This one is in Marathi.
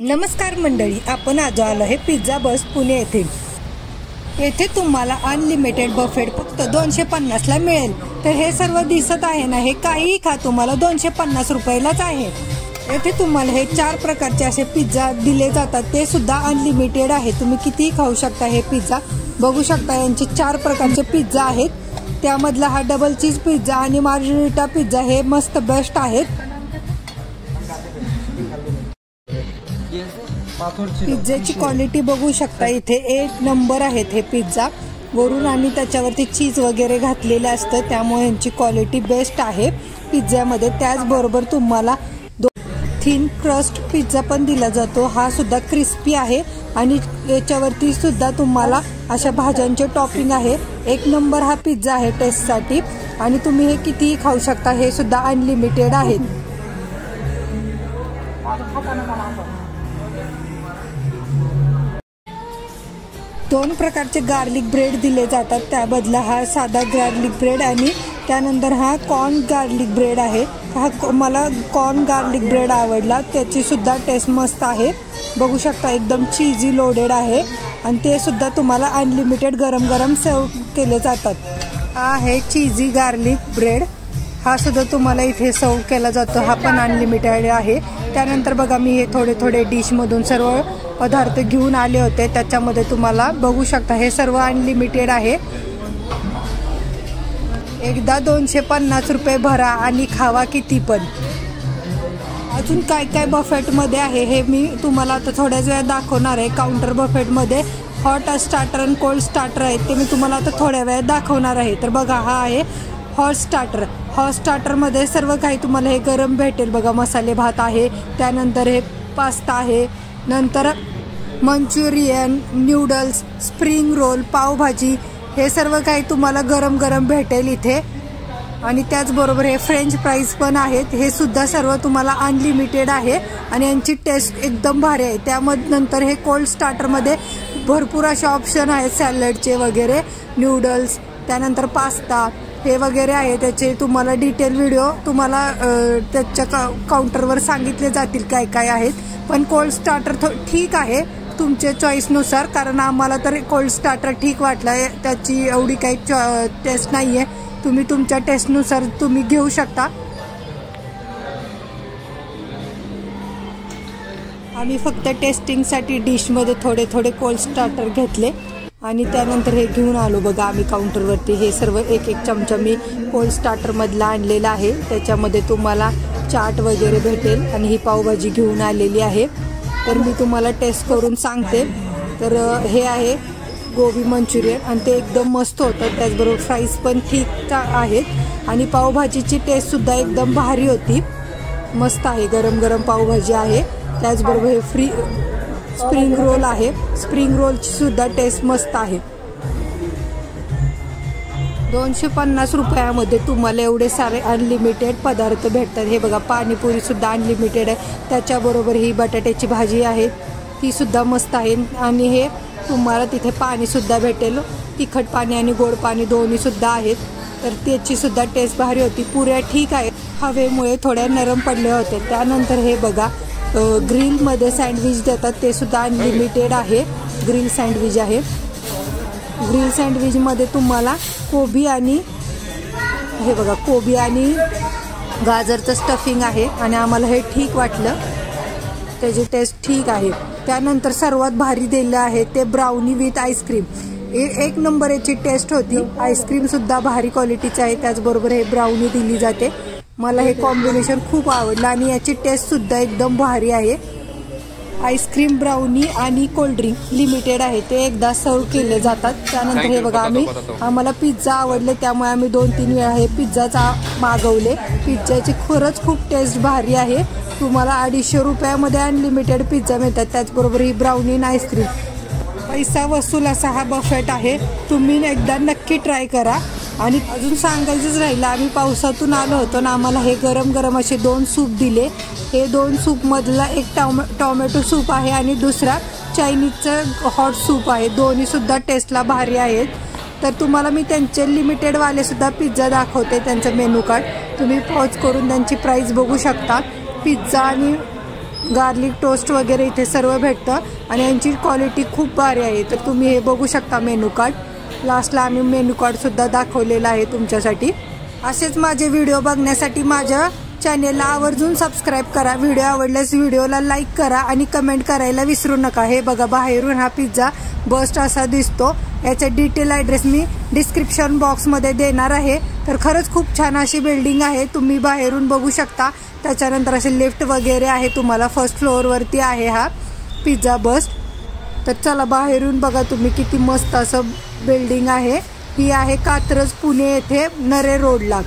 नमस्कार मंडळी, आपण आज आलो आहे पिझ्झा बस पुणे येथे। येथे तुम्हाला अनलिमिटेड बफेट फक्त 250 ला मिळेल। तर हे सर्व दिसत आहे ना, हे काही खा तुम्हाला 250 रुपयालाच आहे। येथे तुम्हाला हे 4 प्रकारचे असे पिझ्झा दिले जातात, ते सुद्धा अनलिमिटेड आहे। तुम्ही किती खाऊ शकता हे पिझ्झा। बघू शकता यांचे 4 प्रकारचे पिझ्झा आहेत। त्यामधला हा डबल चीज पिझ्झा आणि मार्गरिटा पिझ्झा हे मस्त बेस्ट आहेत। पिझ्झाची क्वालिटी बघू शकता, इथे 1 नंबर आहेत हे पिझ्झा। वरून आणि त्याच्यावरती चीज वगैरे घातलेले असतं, त्यामुळे यांची क्वालिटी बेस्ट आहे पिझ्झ्यामध्ये। त्याचबरोबर तुम्हाला थिन क्रस्ट पिझ्झा पण दिला जातो, हा सुद्धा क्रिस्पी आहे आणि याच्यावरती सुद्धा तुम्हाला अशा भाज्यांचे टॉपिंग आहे। 1 नंबर हा पिझ्झा आहे टेस्टसाठी आणि तुम्ही हे कितीही खाऊ शकता, हे सुद्धा अनलिमिटेड आहेत। 2 प्रकारचे गार्लिक ब्रेड दिले जातात, त्याबदला हा साधा गार्लिक ब्रेड आणि त्यानंतर हा कॉर्न गार्लिक ब्रेड आहे। हा मला कॉर्न गार्लिक ब्रेड आवडला, त्याची सुद्धा टेस्ट मस्त आहे। बघू शकता एकदम चीजी लोडेड आहे आणि ते सुद्धा तुम्हाला अनलिमिटेड गरम गरम सर्व केले जातात। हा आहे चीजी गार्लिक ब्रेड, हा सुद्धा तुम्हाला इथे सर्व केला जातो, हा पण अनलिमिटेड आहे। त्यानंतर बघा, मी हे थोडे थोडे डिश मधून सर्व पदार्थ घेऊन आले होते, त्याच्यामध्ये तुम्हाला बघू शकता हे सर्व अनलिमिटेड आहे। एकदा 250 रुपये भरा आणि खावा किती पण। अजून काय काय बफेट मध्ये आहे हे मी तुम्हाला आता थोड्याच वेळात दाखवणार आहे। काउंटर बफेट मध्ये हॉट स्टार्टर आणि कोल्ड स्टार्टर आहे, ते मी तुम्हाला आता थोड्या वेळात दाखवणार आहे। तर बघा, हा आहे हॉट स्टार्टर। हॉट स्टार्टर मध्ये सर्व काही तुम्हाला हे गरम भेटेल बघा। मसाले भात आहे, त्यानंतर हे पास्ता आहे, नंतर Manchurian, noodles, spring roll, pav bhaji, हे सर्व काही तुम्हाला गरम गरम भेटेल इथे। आणि त्याचबरोबर हे फ्रेंच फ्राईज पण आहेत, हे सुद्धा सर्व तुम्हाला अनलिमिटेड आहे आणि यांची टेस्ट एकदम भारी आहे। त्यामध्ये नंतर हे कोल्ड स्टार्टर मध्ये भरपूर असे ऑप्शन आहेत, सॅलडचे वगैरे, नूडल्स, त्यानंतर पास्ता हे वगैरे आहे। त्याचे तुम्हाला डिटेल व्हिडिओ तुम्हाला त्याच्या काउंटरवर सांगितले जातील काय काय आहेत। पण कोल्ड स्टार्टर ठीक आहे तुमच्या चॉईसनुसार, कारण आम्हाला तर कोल्ड स्टार्टर ठीक वाटला, त्याची एवढी काही टेस्ट नाहीये। तुम्ही तुमच्या टेस्टनुसार तुम्ही घेऊ शकता। आम्ही फक्त टेस्टिंगसाठी डिशमध्ये थोडे थोडे कोल्ड स्टार्टर घेतले आणि त्यानंतर हे घेऊन आलो बघा आम्ही काउंटरवरती। हे सर्व 1-1 चमचा मी कोल्ड स्टार्टर मधला आणलेला आहे, त्याच्यामध्ये तुम्हाला चाट वगैरे भेटेल आणि ही पावभाजी घेऊन आलेली आहे। तर मी तुम्हाला टेस्ट करून सांगते। तर हे आहे गोबी मंचुरियन आणि ते एकदम मस्त होतं, त्याचबरोबर फ्राईज पण ठीक आहेत आणि पावभाजीची टेस्ट सुद्धा एकदम भारी होती, मस्त आहे। गरम गरम पावभाजी आहे, त्याचबरोबर हे स्प्रिंग रोल आहे, स्प्रिंग रोलची सुद्धा टेस्ट मस्त आहे। 250 रुपयामध्ये तुम्हाला एवढे सारे अनलिमिटेड पदार्थ भेटतात। हे बघा, पाणीपुरी सुद्धा अनलिमिटेड आहे, त्याच्याबरोबर ही बटाट्याची भाजी आहे, ती सुद्धा मस्त आहे। आणि हे तुम्हाला तिथे पाणी सुद्धा भेटेल, तिखट पाणी आणि गोड पाणी दोन्ही सुद्धा आहेत, तर त्याची सुद्धा टेस्ट भारी होती। पुऱ्या ठीक आहे, हवेमुळे थोड्या नरम पडल्या होत्या। त्यानंतर हे बघा, ग्रिल मध्ये सँडविच देतात, ते सुद्धा अनलिमिटेड आहे। ग्रिल सँडविच आहे, ग्रिल सँडविच मध्ये तुम्हाला कोबी आणि हे बघा कोबी आणि गाजरचं स्टफिंग आहे आणि आम्हाला हे ठीक वाटलं, त्याची टेस्ट ठीक आहे। त्यानंतर सर्वात भारी दिलं आहे ते ब्राउनी विथ आईस्क्रीम, 1 नंबर याची टेस्ट होती। आईस्क्रीम सुद्धा भारी क्वालिटीचे आहे, त्याचबरोबर हे ब्राउनी दिली जाते। मला हे कॉम्बिनेशन खूप आवडलं आणि याची टेस्ट सुद्धा एकदम भारी आहे। आईस्क्रीम, ब्राउनी आणि कोल्ड्रिंक लिमिटेड आहे, ते एकदा सर्व केले जातात। त्यानंतर हे बघा, आम्हाला पिझ्झा आवडले, त्यामुळे आम्ही 2-3 वेळा हे पिझ्झाचा मागवले। पिझ्झाची खरंच खूप टेस्ट भारी आहे। तुम्हाला 250 रुपयामध्ये अनलिमिटेड पिझ्झा मिळतात, त्याचबरोबर ही ब्राउनी आणि आईस्क्रीम। पैसा वसूल असा हा बफेट आहे, तुम्ही एकदा नक्की ट्राय करा। आणि अजून सांगायचंच राहिलं, आम्ही पावसातून आलो होतो ना, आम्हाला हे गरम गरम असे 2 सूप दिले। हे 2 सूप मधला एक टोमॅटो सूप आहे आणि दुसरा चायनीजचं हॉट सूप आहे, दोन्ही सुद्धा टेस्टला भारी आहेत। तर तुम्हाला मी त्यांचे लिमिटेड वाले सुद्धा पिझ्झा दाखवते, त्यांचं मेनू कार्ड। तुम्ही पॉज करून त्यांची प्राइस बघू शकता। पिझ्झा आणि गार्लिक टोस्ट वगैरे इथे सर्व भेटतं आणि यांची क्वालिटी खूप भारी आहे। तर तुम्ही हे बघू शकता मेनू कार्ड। लास्टला आम्ही मेनू कार्ड सुद्धा दाखवलेला आहे तुमच्यासाठी। असेच माझे व्हिडिओ बघण्यासाठी माझ्या चॅनेलला आवर्जून सबस्क्राइब करा। व्हिडिओ आवडल्यास व्हिडिओला लाईक करा आणि कमेंट करायला विसरू नका। हे बघा बाहेरून हा पिझ्झा बस्ट असा दिसतो। याचा डिटेल ॲड्रेस मी डिस्क्रिप्शन बॉक्समध्ये देणार आहे। तर खरंच खूप छान अशी बिल्डिंग आहे, तुम्ही बाहेरून बघू शकता। त्याच्यानंतर असे लिफ्ट वगैरे आहे, तुम्हाला फर्स्ट फ्लोअरवरती आहे हा पिझ्झा बस्ट। तर चला बाहेरून बघा तुम्ही किती मस्त असं बिल्डिंग आहे। ही आहे कात्रज पुणे येथे नरे रोडला।